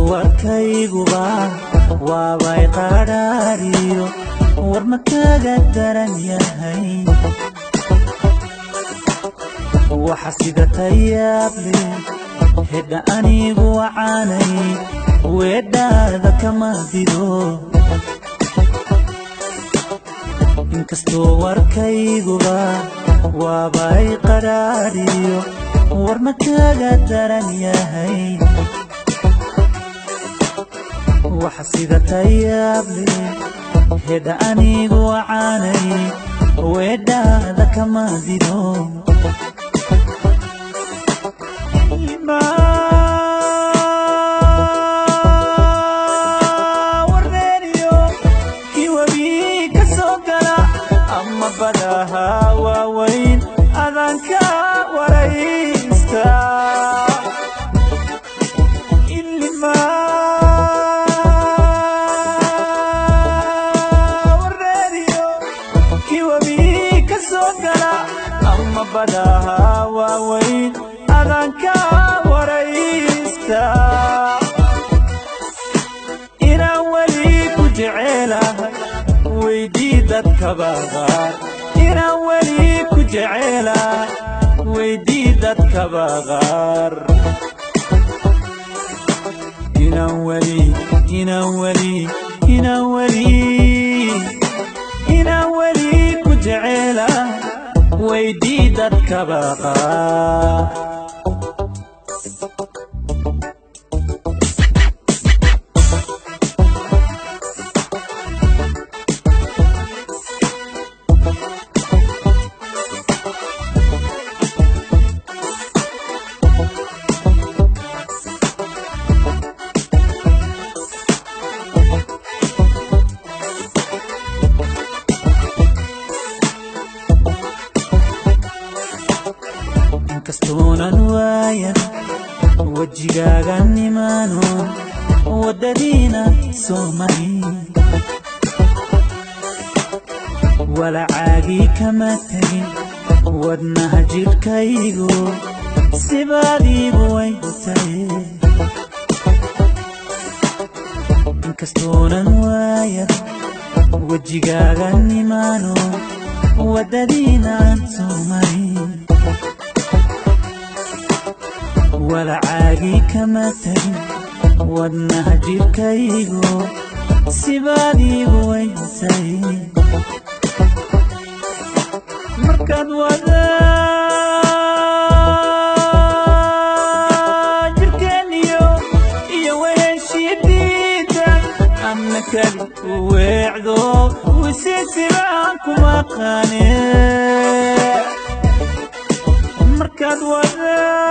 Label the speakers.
Speaker 1: warkayguba waabay qaraariyo war ma kaga daran yahay waxa sida tayaab leh hedda anigu wacanay weedhaada kama dido inkastoo warkayguba waabay qaraariyo war ma kaga daran yahay waxa sida tayaab leh hedda anigu wacanay weedhaada kama dido warreeriyo kiwabii ka soo gala ama badaha waaweyn adanka waraysta badaha waaweyn adanka waraysta inaan weli ku jecelahay weydii dadkaba qaar inaan weli ku jecelahay weydii dadkaba qaar inaan weli ku jecelahay weydii dadkaba qaar kastonan waaya wajigaaga nimaano wadadiina soomari walacaagii kama tagin wadnaha jidhkaygu sibaadiibu way tahay kastonan waaya wajigaaga nimaano wadadiina soomari walacaagii kama tagin wadnaha jidhkaygu sibaadiibu way tahay markaad wada jirkeeniyo iyo weeshidiida ama kali weecdo wisiisibaan kuma qaane markaad wada